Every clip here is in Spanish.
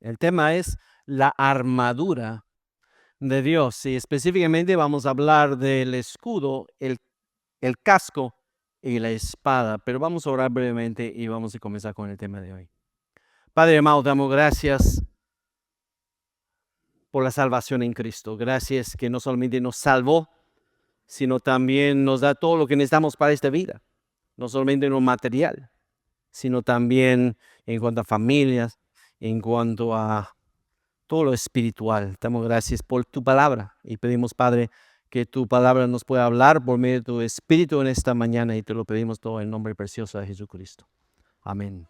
El tema es la armadura de Dios y específicamente vamos a hablar del escudo, el casco y la espada. Pero vamos a orar brevemente y vamos a comenzar con el tema de hoy. Padre amado, damos gracias por la salvación en Cristo. Gracias que no solamente nos salvó, sino también nos da todo lo que necesitamos para esta vida. No solamente en lo material, sino también en cuanto a familias, en cuanto a todo lo espiritual. Damos gracias por tu palabra y pedimos, Padre, que tu palabra nos pueda hablar por medio de tu Espíritu en esta mañana y te lo pedimos todo en el nombre precioso de Jesucristo. Amén.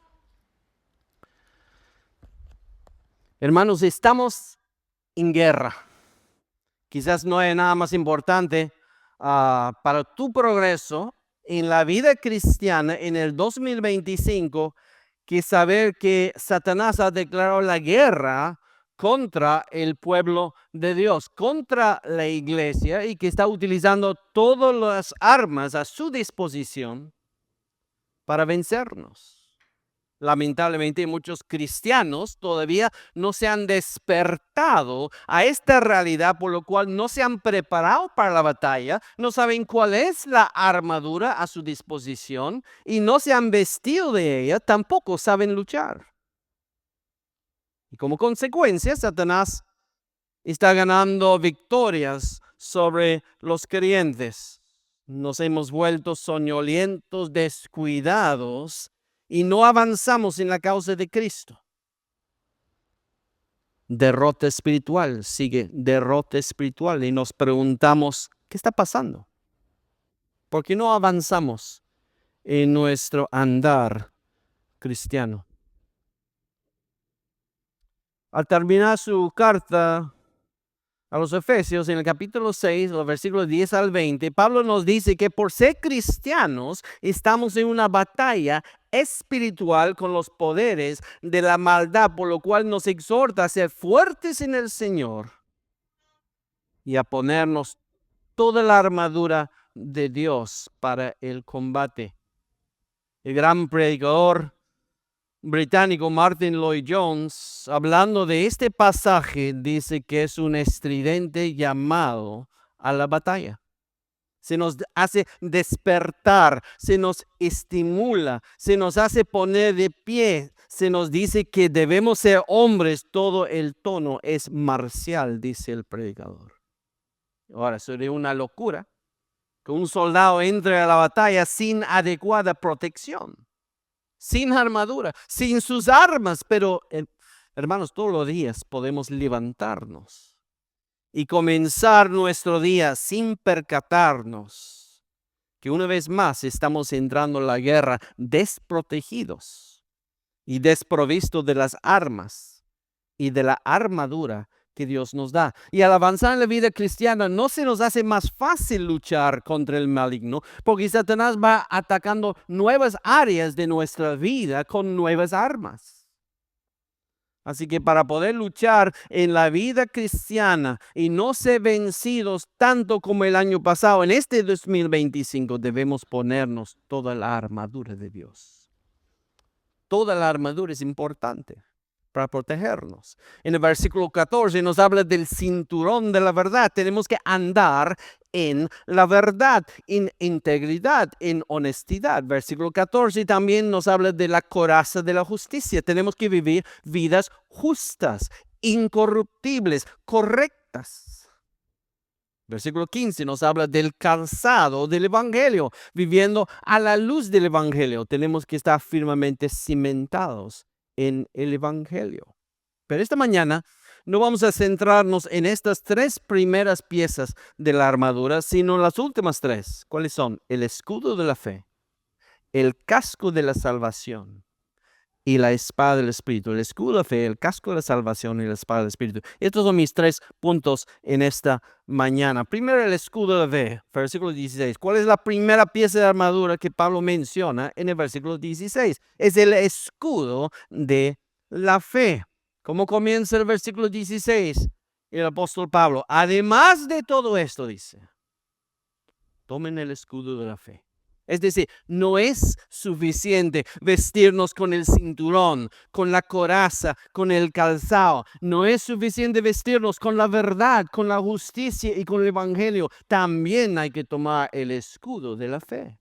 Hermanos, estamos en guerra. Quizás no hay nada más importante para tu progreso en la vida cristiana en el 2025 que saber que Satanás ha declarado la guerra contra el pueblo de Dios, contra la iglesia, y que está utilizando todas las armas a su disposición para vencernos. Lamentablemente, muchos cristianos todavía no se han despertado a esta realidad, por lo cual no se han preparado para la batalla, no saben cuál es la armadura a su disposición y no se han vestido de ella, tampoco saben luchar. Y como consecuencia, Satanás está ganando victorias sobre los creyentes. Nos hemos vuelto soñolientos, descuidados y no avanzamos en la causa de Cristo. Derrota espiritual, sigue derrota espiritual y nos preguntamos, ¿qué está pasando? ¿Por qué no avanzamos en nuestro andar cristiano? Al terminar su carta a los Efesios, en el capítulo 6, los versículos 10 al 20, Pablo nos dice que por ser cristianos estamos en una batalla espiritual con los poderes de la maldad, por lo cual nos exhorta a ser fuertes en el Señor y a ponernos toda la armadura de Dios para el combate. El gran predicador británico Martin Lloyd-Jones, hablando de este pasaje, dice que es un estridente llamado a la batalla. Se nos hace despertar, se nos estimula, se nos hace poner de pie, se nos dice que debemos ser hombres, todo el tono es marcial, dice el predicador. Ahora, sería una locura que un soldado entre a la batalla sin adecuada protección, sin armadura, sin sus armas, pero hermanos, todos los días podemos levantarnos y comenzar nuestro día sin percatarnos que una vez más estamos entrando en la guerra desprotegidos y desprovistos de las armas y de la armadura que Dios nos da. Y al avanzar en la vida cristiana no se nos hace más fácil luchar contra el maligno, porque Satanás va atacando nuevas áreas de nuestra vida con nuevas armas. Así que para poder luchar en la vida cristiana y no ser vencidos tanto como el año pasado, en este 2025 debemos ponernos toda la armadura de Dios. Toda la armadura es importante para protegernos. En el versículo 14 nos habla del cinturón de la verdad. Tenemos que andar en la verdad, en integridad, en honestidad. Versículo 14 también nos habla de la coraza de la justicia. Tenemos que vivir vidas justas, incorruptibles, correctas. Versículo 15 nos habla del calzado del Evangelio, viviendo a la luz del Evangelio. Tenemos que estar firmemente cimentados en el Evangelio. Pero esta mañana no vamos a centrarnos en estas tres primeras piezas de la armadura, sino las últimas tres. ¿Cuáles son? El escudo de la fe, el casco de la salvación y la espada del Espíritu. El escudo de la fe, el casco de la salvación y la espada del Espíritu. Estos son mis tres puntos en esta mañana. Primero, el escudo de la fe, versículo 16. ¿Cuál es la primera pieza de armadura que Pablo menciona en el versículo 16? Es el escudo de la fe. ¿Cómo comienza el versículo 16? El apóstol Pablo, además de todo esto, dice, tomen el escudo de la fe. Es decir, no es suficiente vestirnos con el cinturón, con la coraza, con el calzado. No es suficiente vestirnos con la verdad, con la justicia y con el evangelio. También hay que tomar el escudo de la fe.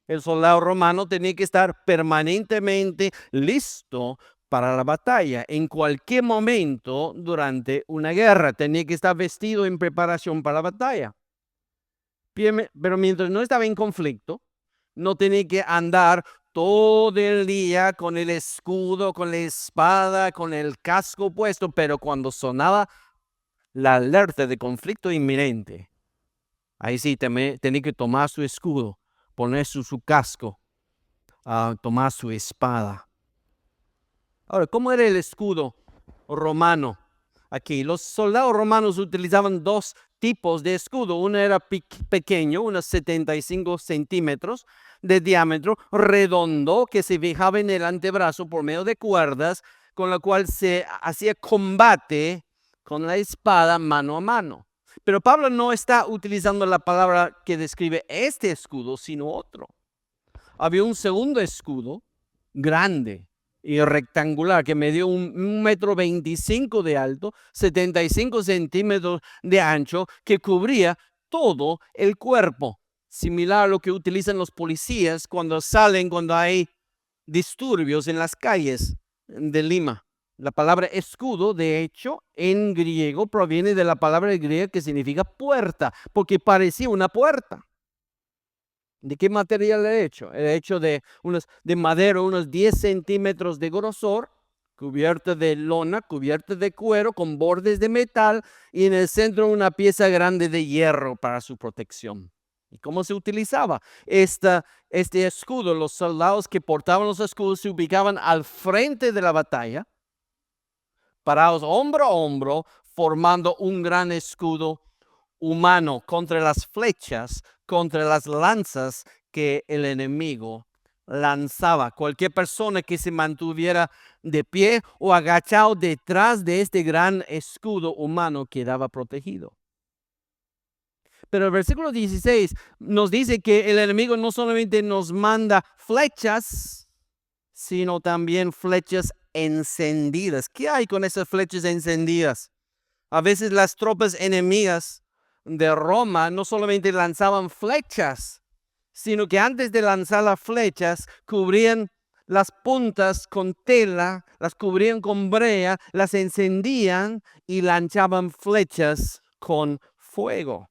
El soldado romano tenía que estar permanentemente listo para la batalla. En cualquier momento durante una guerra tenía que estar vestido en preparación para la batalla. Pero mientras no estaba en conflicto, no tenía que andar todo el día con el escudo, con la espada, con el casco puesto, pero cuando sonaba la alerta de conflicto inminente, ahí sí tenía que tomar su escudo, poner su casco, tomar su espada. Ahora, ¿cómo era el escudo romano? Aquí, los soldados romanos utilizaban dos tipos de escudo. Uno era pequeño, unos 75 centímetros de diámetro, redondo, que se fijaba en el antebrazo por medio de cuerdas, con la cual se hacía combate con la espada mano a mano. Pero Pablo no está utilizando la palabra que describe este escudo, sino otro. Había un segundo escudo grande y rectangular que medía 1,25 m de alto, 75 centímetros de ancho, que cubría todo el cuerpo, similar a lo que utilizan los policías cuando hay disturbios en las calles de Lima. La palabra escudo, de hecho, en griego proviene de la palabra griega que significa puerta, porque parecía una puerta. ¿De qué material he hecho? He hecho de madera, unos 10 centímetros de grosor, cubierta de lona, cubierta de cuero, con bordes de metal, y en el centro una pieza grande de hierro para su protección. ¿Y cómo se utilizaba este escudo? Los soldados que portaban los escudos se ubicaban al frente de la batalla, parados hombro a hombro, formando un gran escudo humano contra las flechas, contra las lanzas que el enemigo lanzaba. Cualquier persona que se mantuviera de pie o agachado detrás de este gran escudo humano quedaba protegido. Pero el versículo 16 nos dice que el enemigo no solamente nos manda flechas, sino también flechas encendidas. ¿Qué hay con esas flechas encendidas? A veces las tropas enemigas de Roma no solamente lanzaban flechas, sino que antes de lanzar las flechas cubrían las puntas con tela, las cubrían con brea, las encendían y lanzaban flechas con fuego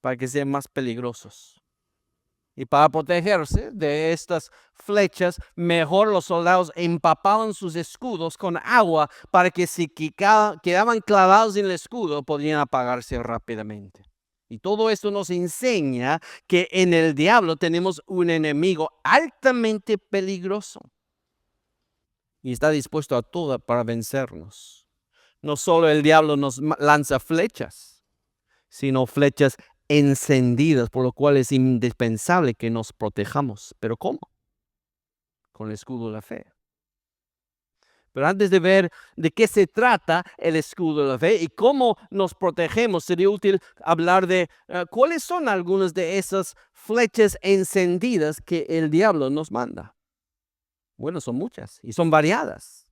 para que sean más peligrosos. Y para protegerse de estas flechas, mejor los soldados empapaban sus escudos con agua para que si quedaban clavados en el escudo, podían apagarse rápidamente. Y todo esto nos enseña que en el diablo tenemos un enemigo altamente peligroso. Y está dispuesto a todo para vencernos. No solo el diablo nos lanza flechas, sino flechas encendidas, por lo cual es indispensable que nos protejamos. ¿Pero cómo? Con el escudo de la fe. Pero antes de ver de qué se trata el escudo de la fe y cómo nos protegemos, sería útil hablar de cuáles son algunas de esas flechas encendidas que el diablo nos manda. Bueno, son muchas y son variadas.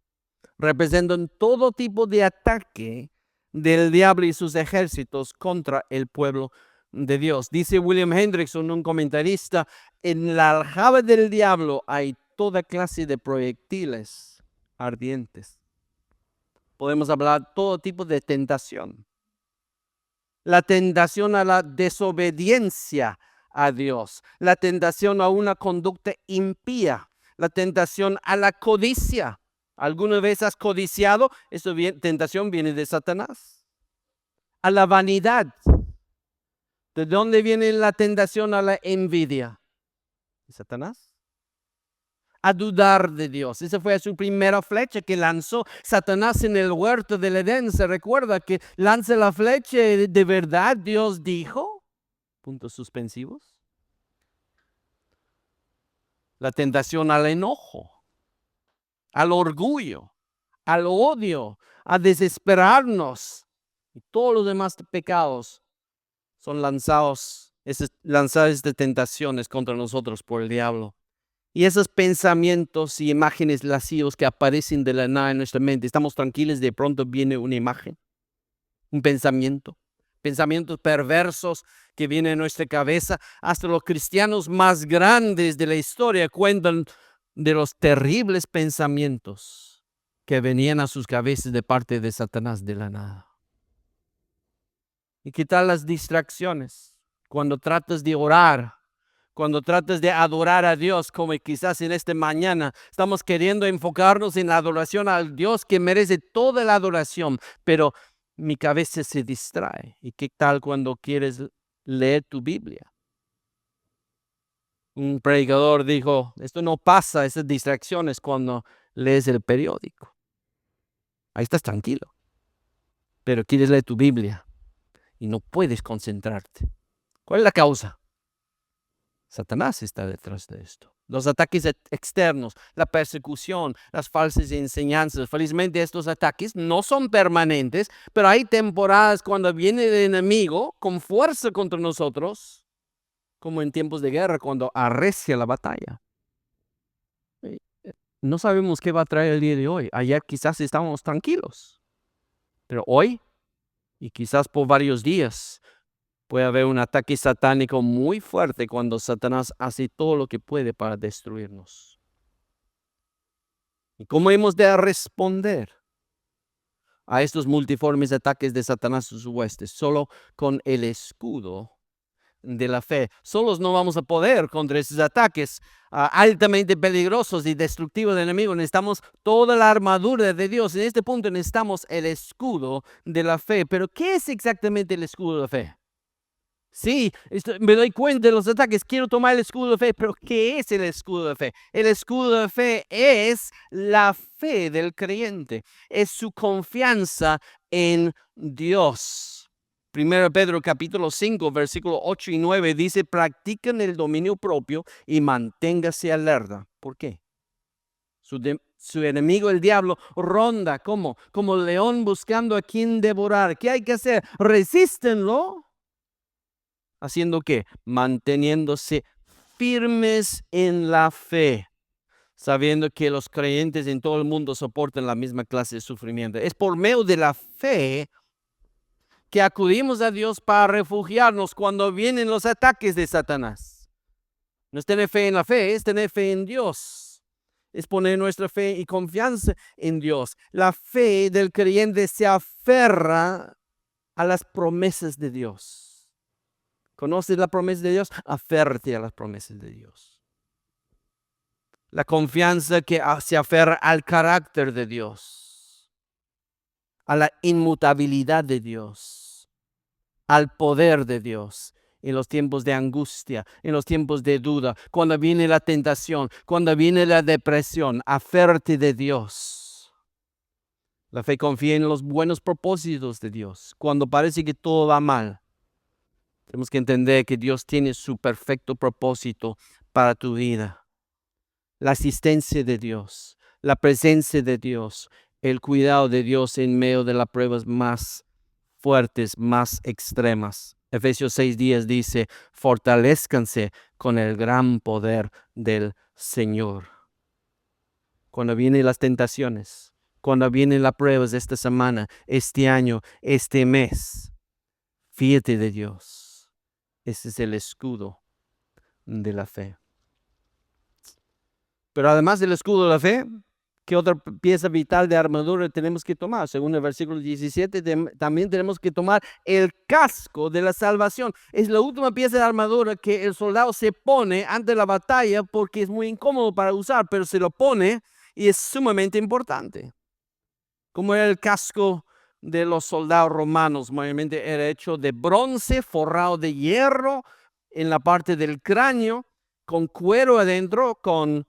Representan todo tipo de ataque del diablo y sus ejércitos contra el pueblo de Dios. Dice William Hendrickson, un comentarista, en la aljaba del diablo hay toda clase de proyectiles ardientes. Podemos hablar todo tipo de tentación. La tentación a la desobediencia a Dios, la tentación a una conducta impía, la tentación a la codicia. ¿Alguna vez has codiciado? Esa tentación viene de Satanás. A la vanidad. ¿De dónde viene la tentación a la envidia? ¿De Satanás? A dudar de Dios. Esa fue su primera flecha que lanzó Satanás en el huerto del Edén. ¿Se recuerda que lanza la flecha de verdad? Dios dijo. Puntos suspensivos. La tentación al enojo, al orgullo, al odio, a desesperarnos. Y todos los demás pecados son lanzados es lanzar estas tentaciones contra nosotros por el diablo. Y esos pensamientos y imágenes lascivos que aparecen de la nada en nuestra mente, estamos tranquilos, de pronto viene una imagen, un pensamientos perversos que vienen a nuestra cabeza. Hasta los cristianos más grandes de la historia cuentan de los terribles pensamientos que venían a sus cabezas de parte de Satanás de la nada. ¿Y qué tal las distracciones? Cuando tratas de orar, cuando tratas de adorar a Dios, como quizás en esta mañana estamos queriendo enfocarnos en la adoración al Dios que merece toda la adoración, pero mi cabeza se distrae. ¿Y qué tal cuando quieres leer tu Biblia? Un predicador dijo, esto no pasa, esas distracciones cuando lees el periódico. Ahí estás tranquilo, pero quieres leer tu Biblia y no puedes concentrarte. ¿Cuál es la causa? Satanás está detrás de esto. Los ataques externos, la persecución, las falsas enseñanzas. Felizmente estos ataques no son permanentes, pero hay temporadas cuando viene el enemigo con fuerza contra nosotros, como en tiempos de guerra, cuando arrecia la batalla. No sabemos qué va a traer el día de hoy. Ayer quizás estábamos tranquilos, pero hoy, y quizás por varios días, puede haber un ataque satánico muy fuerte cuando Satanás hace todo lo que puede para destruirnos. ¿Y cómo hemos de responder a estos multiformes ataques de Satanás y sus huestes? Solo con el escudo de la fe. Solos no vamos a poder contra esos ataques altamente peligrosos y destructivos del enemigo. Necesitamos toda la armadura de Dios. En este punto necesitamos el escudo de la fe. Pero ¿qué es exactamente el escudo de la fe? Sí, me doy cuenta de los ataques, quiero tomar el escudo de fe, pero ¿qué es el escudo de fe? El escudo de fe es la fe del creyente, es su confianza en Dios. 1 Pedro capítulo 5, versículo 8 y 9 dice, practiquen el dominio propio y manténgase alerta. ¿Por qué? Su enemigo, el diablo, ronda como león buscando a quien devorar. ¿Qué hay que hacer? Resístenlo. ¿Haciendo qué? Manteniéndose firmes en la fe, sabiendo que los creyentes en todo el mundo soportan la misma clase de sufrimiento. Es por medio de la fe que acudimos a Dios para refugiarnos cuando vienen los ataques de Satanás. No es tener fe en la fe, es tener fe en Dios. Es poner nuestra fe y confianza en Dios. La fe del creyente se aferra a las promesas de Dios. ¿Conoces la promesa de Dios? Aférrate a las promesas de Dios. La confianza que se aferra al carácter de Dios, a la inmutabilidad de Dios, al poder de Dios en los tiempos de angustia, en los tiempos de duda, cuando viene la tentación, cuando viene la depresión, aférrate de Dios. La fe confía en los buenos propósitos de Dios, cuando parece que todo va mal. Tenemos que entender que Dios tiene su perfecto propósito para tu vida. La asistencia de Dios, la presencia de Dios, el cuidado de Dios en medio de las pruebas más fuertes, más extremas. Efesios 6:10 dice, fortalezcanse con el gran poder del Señor. Cuando vienen las tentaciones, cuando vienen las pruebas de esta semana, este año, este mes, fíjate de Dios. Ese es el escudo de la fe. Pero además del escudo de la fe, ¿qué otra pieza vital de armadura tenemos que tomar? Según el versículo 17, también tenemos que tomar el casco de la salvación. Es la última pieza de armadura que el soldado se pone ante la batalla porque es muy incómodo para usar, pero se lo pone y es sumamente importante. Como era el casco de los soldados romanos, mayormente era hecho de bronce forrado de hierro en la parte del cráneo, con cuero adentro, con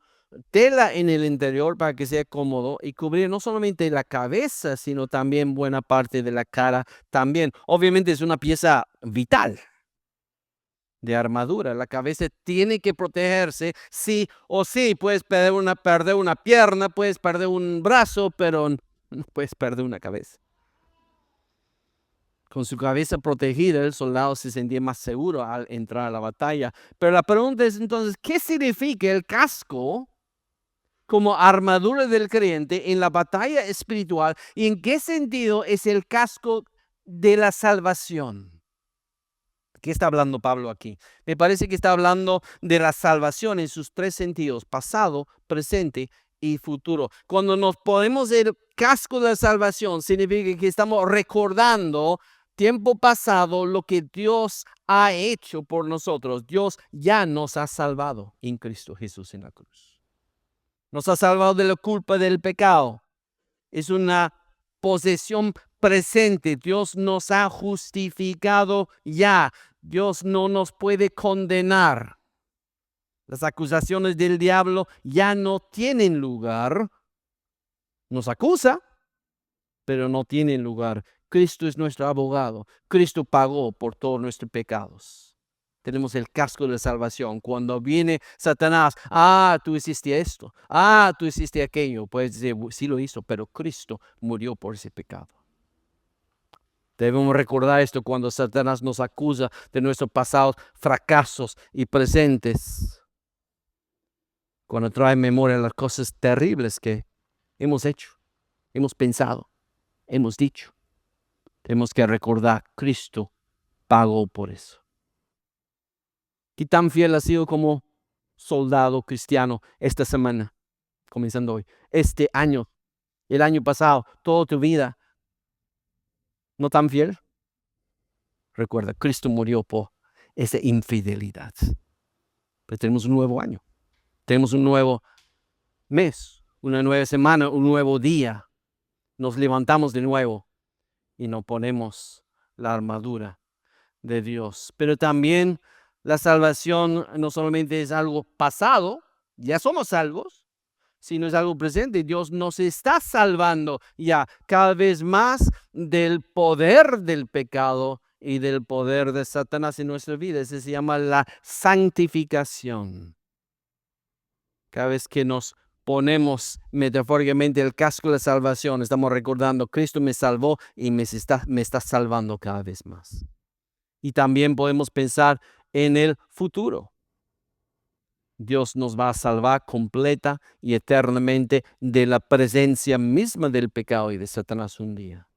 tela en el interior para que sea cómodo y cubrir no solamente la cabeza, sino también buena parte de la cara también. Obviamente es una pieza vital de armadura. La cabeza tiene que protegerse, sí o sí. Puedes perder una pierna, puedes perder un brazo, pero no puedes perder una cabeza. Con su cabeza protegida, el soldado se sentía más seguro al entrar a la batalla. Pero la pregunta es entonces, ¿qué significa el casco como armadura del creyente en la batalla espiritual? ¿Y en qué sentido es el casco de la salvación? ¿Qué está hablando Pablo aquí? Me parece que está hablando de la salvación en sus tres sentidos: pasado, presente y futuro. Cuando nos ponemos el casco de la salvación, significa que estamos recordando tiempo pasado lo que Dios ha hecho por nosotros. Dios ya nos ha salvado en Cristo Jesús en la cruz. Nos ha salvado de la culpa del pecado. Es una posesión presente. Dios nos ha justificado ya. Dios no nos puede condenar. Las acusaciones del diablo ya no tienen lugar. Nos acusa, pero no tienen lugar. Cristo es nuestro abogado. Cristo pagó por todos nuestros pecados. Tenemos el casco de salvación. Cuando viene Satanás, tú hiciste esto, tú hiciste aquello, pues sí lo hizo, pero Cristo murió por ese pecado. Debemos recordar esto cuando Satanás nos acusa de nuestros pasados fracasos y presentes. Cuando trae memoria las cosas terribles que hemos hecho, hemos pensado, hemos dicho. Tenemos que recordar, Cristo pagó por eso. ¿Qué tan fiel has sido como soldado cristiano esta semana, comenzando hoy, este año, el año pasado, toda tu vida? ¿No tan fiel? Recuerda, Cristo murió por esa infidelidad. Pero tenemos un nuevo año, tenemos un nuevo mes, una nueva semana, un nuevo día. Nos levantamos de nuevo y nos ponemos la armadura de Dios. Pero también la salvación no solamente es algo pasado, ya somos salvos, sino es algo presente. Dios nos está salvando ya cada vez más del poder del pecado y del poder de Satanás en nuestra vida. Eso se llama la santificación. Cada vez que nos ponemos metafóricamente el casco de la salvación, estamos recordando, Cristo me salvó y me está salvando cada vez más. Y también podemos pensar en el futuro. Dios nos va a salvar completa y eternamente de la presencia misma del pecado y de Satanás un día.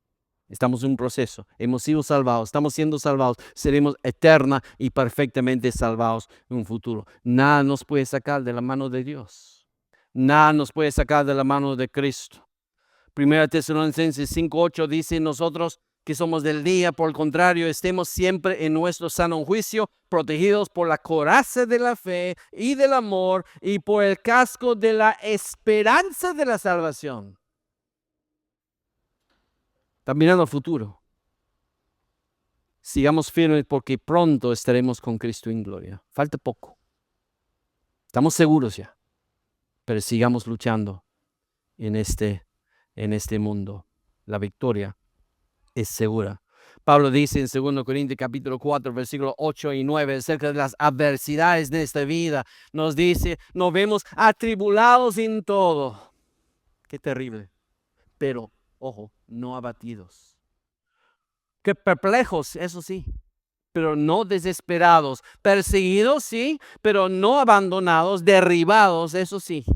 Estamos en un proceso, hemos sido salvados, estamos siendo salvados, seremos eterna y perfectamente salvados en un futuro. Nada nos puede sacar de la mano de Dios. Nada nos puede sacar de la mano de Cristo. 1 Tesalonicenses 5:8 dice: nosotros que somos del día, por el contrario, estemos siempre en nuestro sano juicio, protegidos por la coraza de la fe y del amor y por el casco de la esperanza de la salvación. Está mirando al futuro. Sigamos firmes porque pronto estaremos con Cristo en gloria. Falta poco. Estamos seguros ya, pero sigamos luchando en este mundo. La victoria es segura. Pablo dice en 2 Corintios capítulo 4, versículos 8 y 9, acerca de las adversidades de esta vida. Nos dice, nos vemos atribulados en todo. Qué terrible. Pero, ojo, no abatidos. Que perplejos, eso sí, pero no desesperados. Perseguidos, sí, pero no abandonados. Derribados, eso sí,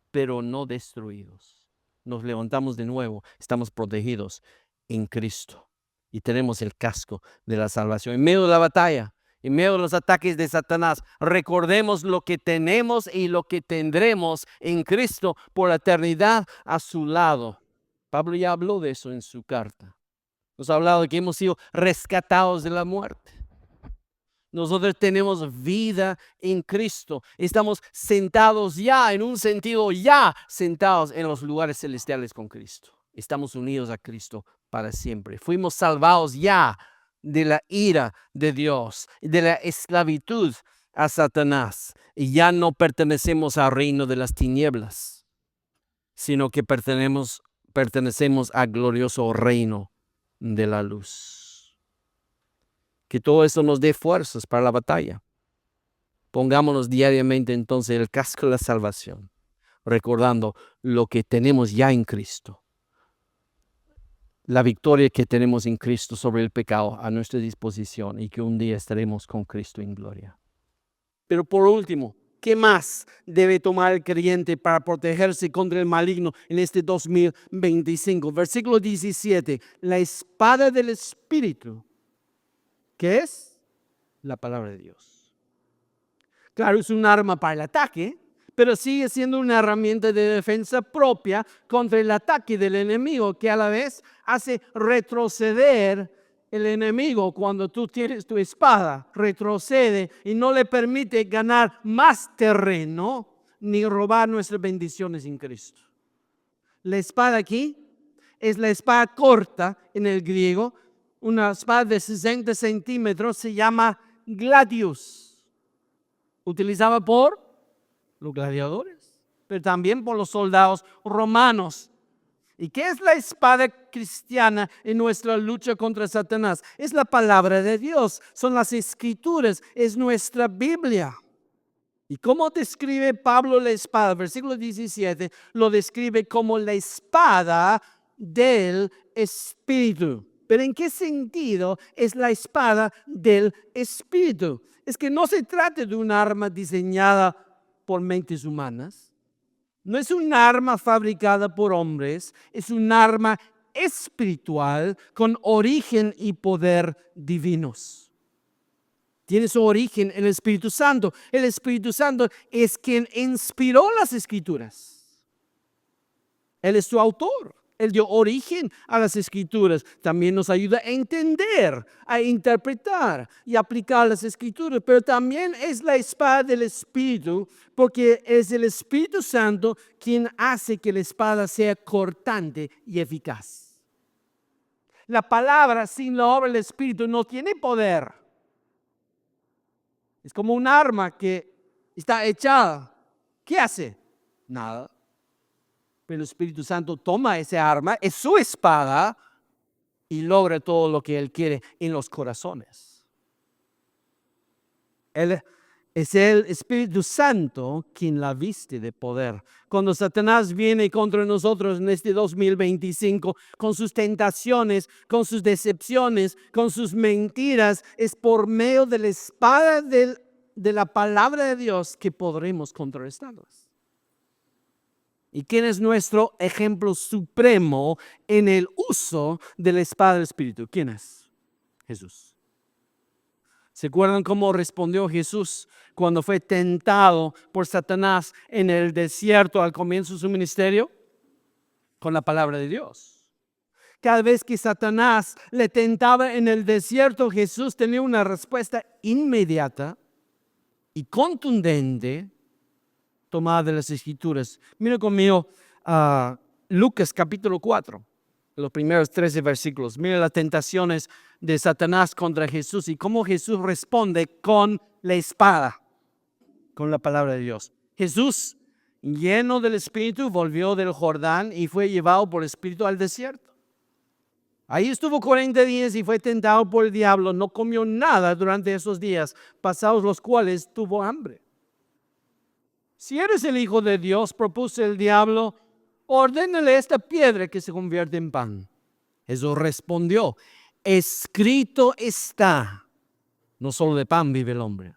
pero no destruidos. Nos levantamos de nuevo, estamos protegidos en Cristo y tenemos el casco de la salvación. En medio de la batalla, en medio de los ataques de Satanás, recordemos lo que tenemos y lo que tendremos en Cristo por la eternidad a su lado. Pablo ya habló de eso en su carta. Nos ha hablado de que hemos sido rescatados de la muerte. Nosotros tenemos vida en Cristo. Estamos sentados ya, en un sentido ya, sentados en los lugares celestiales con Cristo. Estamos unidos a Cristo para siempre. Fuimos salvados ya de la ira de Dios, de la esclavitud a Satanás. Y ya no pertenecemos al reino de las tinieblas, sino que pertenecemos al glorioso reino de la luz. Que todo eso nos dé fuerzas para la batalla. Pongámonos diariamente entonces el casco de la salvación, recordando lo que tenemos ya en Cristo. la victoria que tenemos en Cristo sobre el pecado a nuestra disposición y que un día estaremos con Cristo en gloria. Pero por último, ¿qué más debe tomar el creyente para protegerse contra el maligno en este 2025? Versículo 17, la espada del Espíritu, ¿qué es? La palabra de Dios. Claro, es un arma para el ataque, pero sigue siendo una herramienta de defensa propia contra el ataque del enemigo, que a la vez hace retroceder el enemigo. Cuando tú tienes tu espada, retrocede y no le permite ganar más terreno ni robar nuestras bendiciones en Cristo. La espada aquí es la espada corta en el griego, una espada de 60 centímetros, se llama gladius, utilizada por los gladiadores, pero también por los soldados romanos. ¿Y qué es la espada cristiana en nuestra lucha contra Satanás? Es la palabra de Dios, son las escrituras, es nuestra Biblia. ¿Y cómo describe Pablo la espada? Versículo 17 lo describe como la espada del Espíritu. ¿Pero en qué sentido es la espada del Espíritu? Es que no se trata de un arma diseñada por mentes humanas. No es un arma fabricada por hombres, es un arma espiritual con origen y poder divinos. Tiene su origen en el Espíritu Santo. El Espíritu Santo es quien inspiró las Escrituras. Él es su autor. Él dio origen a las Escrituras. También nos ayuda a entender, a interpretar y aplicar las Escrituras. Pero también es la espada del Espíritu, porque es el Espíritu Santo quien hace que la espada sea cortante y eficaz. La palabra sin la obra del Espíritu no tiene poder. Es como un arma que está echada. ¿Qué hace? Nada. Pero el Espíritu Santo toma ese arma, es su espada, y logra todo lo que Él quiere en los corazones. Es el Espíritu Santo quien la viste de poder. Cuando Satanás viene contra nosotros en este 2025 con sus tentaciones, con sus decepciones, con sus mentiras, es por medio de la espada de la palabra de Dios que podremos contrarrestarlas. ¿Y quién es nuestro ejemplo supremo en el uso de la espada del Espíritu? ¿Quién es? Jesús. ¿Se acuerdan cómo respondió Jesús cuando fue tentado por Satanás en el desierto al comienzo de su ministerio? Con la palabra de Dios. Cada vez que Satanás le tentaba en el desierto, Jesús tenía una respuesta inmediata y contundente tomada de las Escrituras. Mira conmigo Lucas capítulo 4. Los primeros 13 versículos. Mira las tentaciones de Satanás contra Jesús y cómo Jesús responde con la espada, con la palabra de Dios. Jesús, lleno del Espíritu, volvió del Jordán y fue llevado por el Espíritu al desierto. Ahí estuvo 40 días y fue tentado por el diablo. No comió nada durante esos días, pasados los cuales tuvo hambre. Si eres el Hijo de Dios, propuso el diablo, ordénale esta piedra que se convierte en pan. Jesús respondió, escrito está, no solo de pan vive el hombre.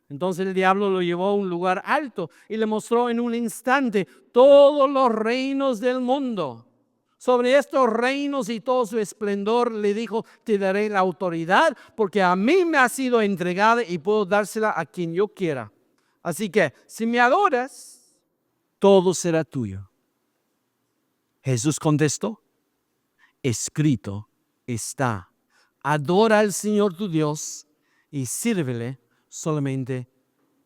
Entonces el diablo lo llevó a un lugar alto y le mostró en un instante todos los reinos del mundo. Sobre estos reinos y todo su esplendor le dijo, te daré la autoridad porque a mí me ha sido entregada y puedo dársela a quien yo quiera. Así que si me adoras, todo será tuyo. Jesús contestó, escrito está, adora al Señor tu Dios y sírvele solamente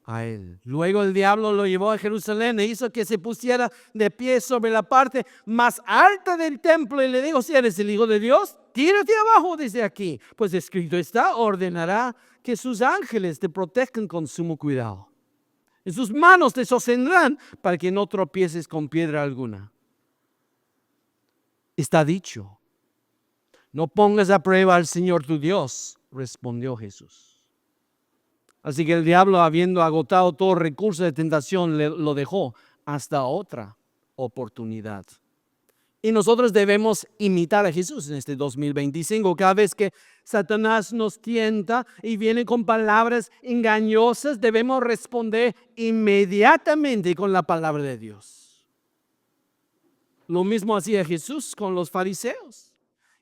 a Él. Luego el diablo lo llevó a Jerusalén e hizo que se pusiera de pie sobre la parte más alta del templo y le dijo, si eres el Hijo de Dios, tírate abajo desde aquí, pues escrito está, ordenará que sus ángeles te protejan con sumo cuidado. En sus manos te sostendrán para que no tropieces con piedra alguna. Está dicho, no pongas a prueba al Señor tu Dios, respondió Jesús. Así que el diablo, habiendo agotado todo recurso de tentación, lo dejó hasta otra oportunidad. Y nosotros debemos imitar a Jesús en este 2025. Cada vez que Satanás nos tienta y viene con palabras engañosas, debemos responder inmediatamente con la palabra de Dios. Lo mismo hacía Jesús con los fariseos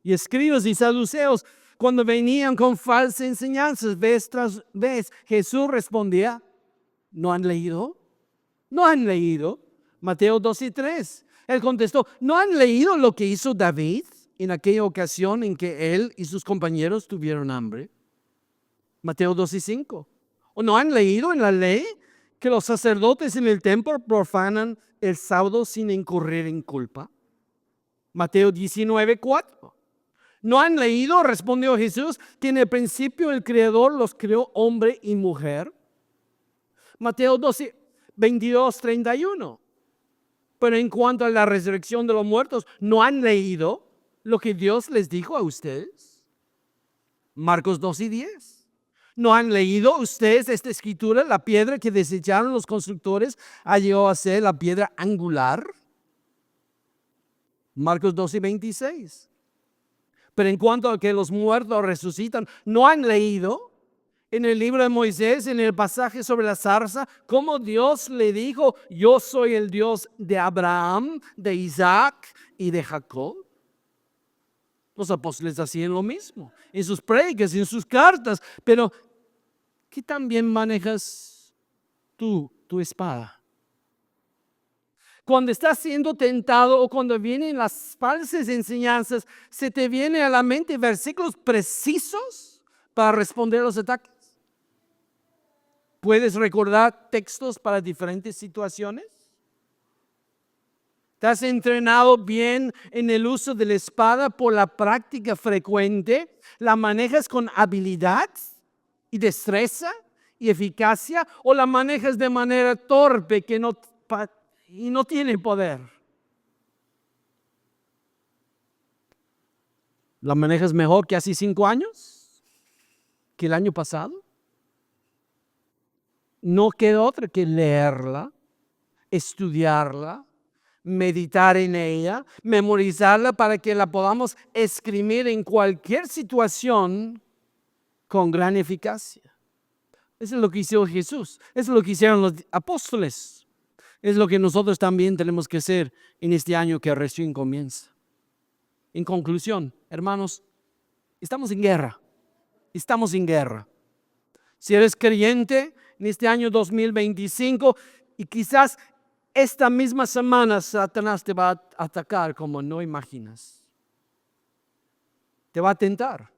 y escribas y saduceos. Cuando venían con falsas enseñanzas, vez tras vez, Jesús respondía, ¿no han leído? ¿No han leído? Mateo 2:3. Él contestó, ¿no han leído lo que hizo David en aquella ocasión en que él y sus compañeros tuvieron hambre? Mateo 2:5. ¿O no han leído en la ley que los sacerdotes en el templo profanan el sábado sin incurrir en culpa? Mateo 19:4. ¿No han leído, respondió Jesús, que en el principio el Creador los creó hombre y mujer? Mateo 22:31. Pero en cuanto a la resurrección de los muertos, ¿no han leído lo que Dios les dijo a ustedes? Marcos 2:10. ¿No han leído ustedes esta escritura? La piedra que desecharon los constructores ha llegado a ser la piedra angular. Marcos 2:26. Pero en cuanto a que los muertos resucitan, ¿no han leído en el libro de Moisés, en el pasaje sobre la zarza, cómo Dios le dijo, yo soy el Dios de Abraham, de Isaac y de Jacob? Los apóstoles hacían lo mismo en sus prédicas, en sus cartas. Pero, ¿qué tan bien manejas tú tu espada? Cuando estás siendo tentado o cuando vienen las falsas enseñanzas, ¿se te viene a la mente versículos precisos para responder a los ataques? ¿Puedes recordar textos para diferentes situaciones? ¿Te has entrenado bien en el uso de la espada por la práctica frecuente? ¿La manejas con habilidad y destreza y eficacia? ¿O la manejas de manera torpe y no tiene poder? ¿La manejas mejor que hace 5 años? ¿Que el año pasado? No queda otra que leerla, estudiarla, meditar en ella, memorizarla para que la podamos escribir en cualquier situación con gran eficacia. Eso es lo que hizo Jesús, eso es lo que hicieron los apóstoles. Es lo que nosotros también tenemos que hacer en este año que recién comienza. En conclusión, hermanos, estamos en guerra. Estamos en guerra. Si eres creyente en este año 2025 y quizás esta misma semana Satanás te va a atacar como no imaginas. Te va a tentar.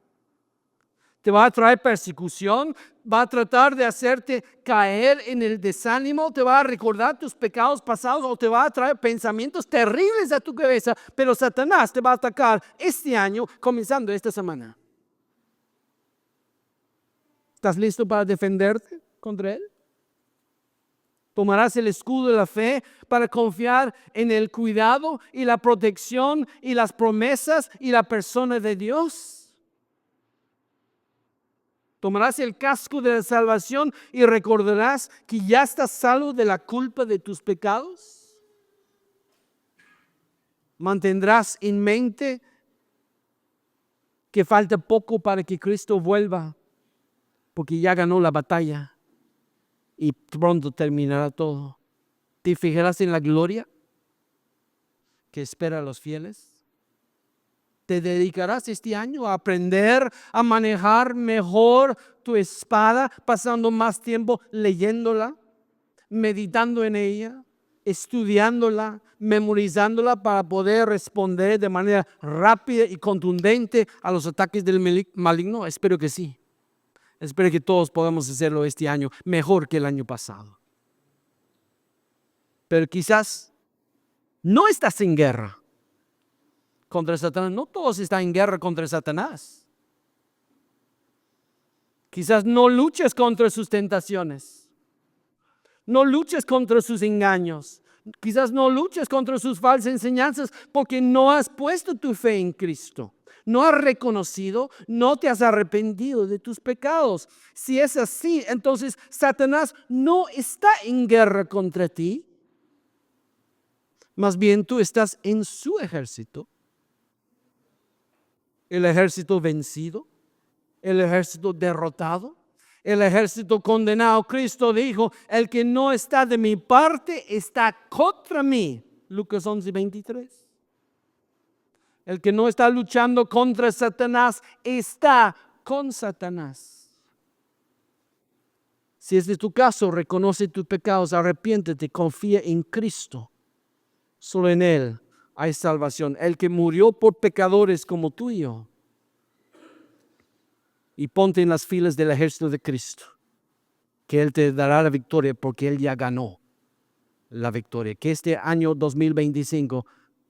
Te va a traer persecución, va a tratar de hacerte caer en el desánimo, te va a recordar tus pecados pasados o te va a traer pensamientos terribles a tu cabeza, pero Satanás te va a atacar este año, comenzando esta semana. ¿Estás listo para defenderte contra él? Tomarás el escudo de la fe para confiar en el cuidado y la protección y las promesas y la persona de Dios. Tomarás el casco de la salvación y recordarás que ya estás salvo de la culpa de tus pecados. Mantendrás en mente que falta poco para que Cristo vuelva, porque ya ganó la batalla y pronto terminará todo. ¿Te fijarás en la gloria que espera a los fieles? ¿Te dedicarás este año a aprender a manejar mejor tu espada, pasando más tiempo leyéndola, meditando en ella, estudiándola, memorizándola para poder responder de manera rápida y contundente a los ataques del maligno? Espero que sí. Espero que todos podamos hacerlo este año mejor que el año pasado. Pero quizás no estás en guerra contra Satanás. No todos están en guerra contra Satanás. Quizás no luches contra sus tentaciones. No luches contra sus engaños. Quizás no luches contra sus falsas enseñanzas porque no has puesto tu fe en Cristo. No has reconocido, no te has arrepentido de tus pecados. Si es así, entonces Satanás no está en guerra contra ti. Más bien tú estás en su ejército. El ejército vencido, el ejército derrotado, el ejército condenado. Cristo dijo, el que no está de mi parte está contra mí. Lucas 11:23. El que no está luchando contra Satanás está con Satanás. Si este es tu caso, reconoce tus pecados, arrepiéntete, confía en Cristo. Solo en Él hay salvación. El que murió por pecadores como tú y yo. Y ponte en las filas del ejército de Cristo, que Él te dará la victoria porque Él ya ganó la victoria. Que este año 2025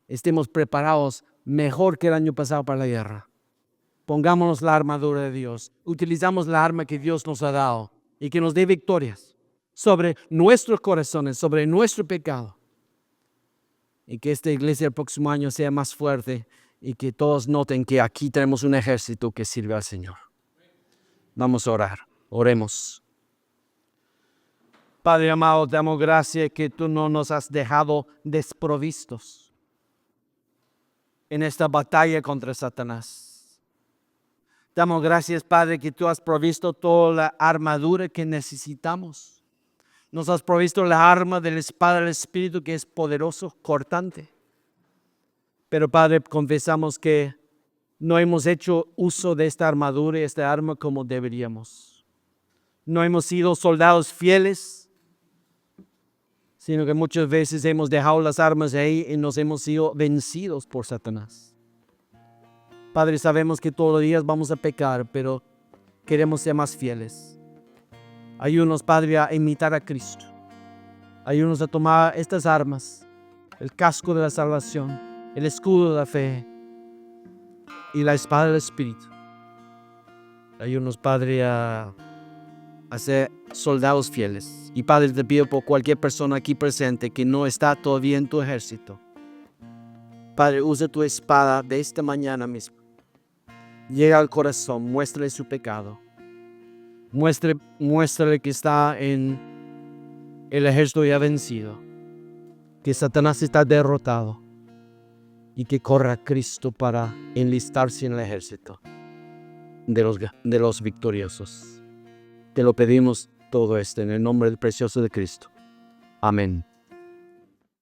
estemos preparados mejor que el año pasado para la guerra. Pongámonos la armadura de Dios. Utilizamos la arma que Dios nos ha dado y que nos dé victorias sobre nuestros corazones, sobre nuestro pecado. Y que esta iglesia el próximo año sea más fuerte y que todos noten que aquí tenemos un ejército que sirve al Señor. Vamos a orar. Oremos. Padre amado, te damos gracias que tú no nos has dejado desprovistos en esta batalla contra Satanás. Te damos gracias, Padre, que tú has provisto toda la armadura que necesitamos. Nos has provisto la arma de la espada del Espíritu que es poderoso, cortante. Pero, Padre, confesamos que no hemos hecho uso de esta armadura y esta arma como deberíamos. No hemos sido soldados fieles, sino que muchas veces hemos dejado las armas ahí y nos hemos sido vencidos por Satanás. Padre, sabemos que todos los días vamos a pecar, pero queremos ser más fieles. Ayúdanos, Padre, a imitar a Cristo. Ayúdanos a tomar estas armas, el casco de la salvación, el escudo de la fe y la espada del Espíritu. Ayúdanos, Padre, a ser soldados fieles. Y Padre, te pido por cualquier persona aquí presente que no está todavía en tu ejército. Padre, usa tu espada de esta mañana mismo. Llega al corazón, muéstrale su pecado. Muéstrale que está en el ejército ya vencido. Que Satanás está derrotado. Y que corra a Cristo para enlistarse en el ejército de los victoriosos. Te lo pedimos todo esto en el nombre del precioso de Cristo. Amén.